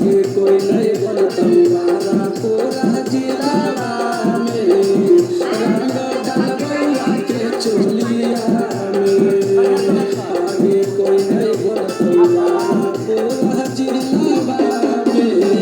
आगे कोई नहीं बोलता वारा पूरा जिला में रंग डलवा के चोलिया में आगे कोई नहीं बोलता वारा पूरा जिला में।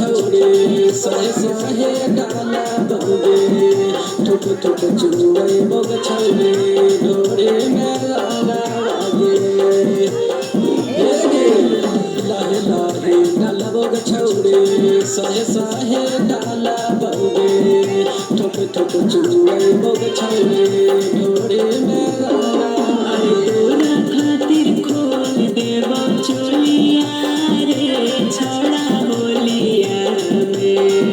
सहे सहे डाला बउगे ठुक ठुक चुड़ै बग छौरे डोरे में लागा लागे लाहे लाहे डाला बग छौरे सहे सहे डाला बउगे ठुक ठुक चुड़ै बग छौरे डोरे में लागा तोरा खातिर खोल देव चोलिया रे छड़ा होलिया में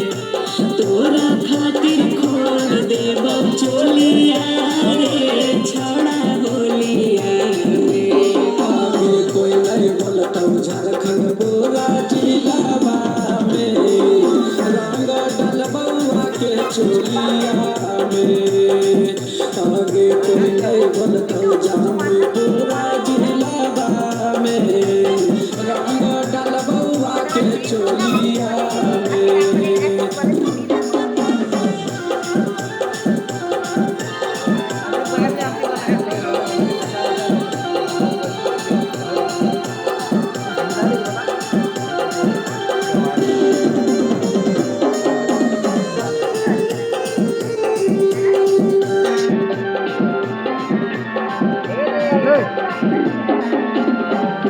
तोरा खातिर खोल देव चोलिया रे छड़ा होलिया में। आगे कोई नहीं बोलता झारखंड पूरा जिला में रंग डलबउआ के चोलिया में आगे कोई नहीं बोलता जामुई पूरा जिला में रंग डलबउआ के चोलिया में।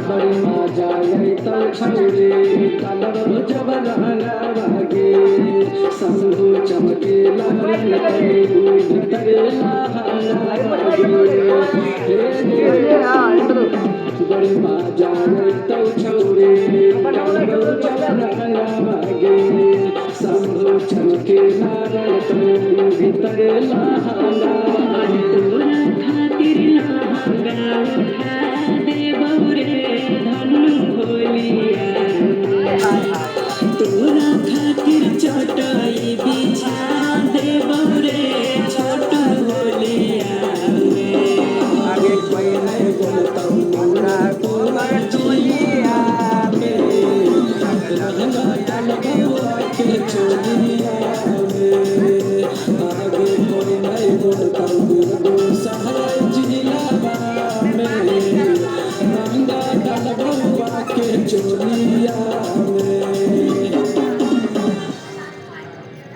बड़ी मजा आई तल छौरे कलर जब रंगा भागे संगो चमके लगन भीतरे बड़ी मजा आई तल छौरे कलर जब रंगा भागे संगो चमके लगन भीतरे लहंगा तोरा खातिर लहंगा उठा देबौ रे धनु होलिया तोरा खातिर चटाई बिछा देबौ रे छोट होलिया आगे कोई नहीं बोलता पूरा पूरा जिलिया में रंगा डलबउआ के चोलिया में आगे कोई नहीं बोलता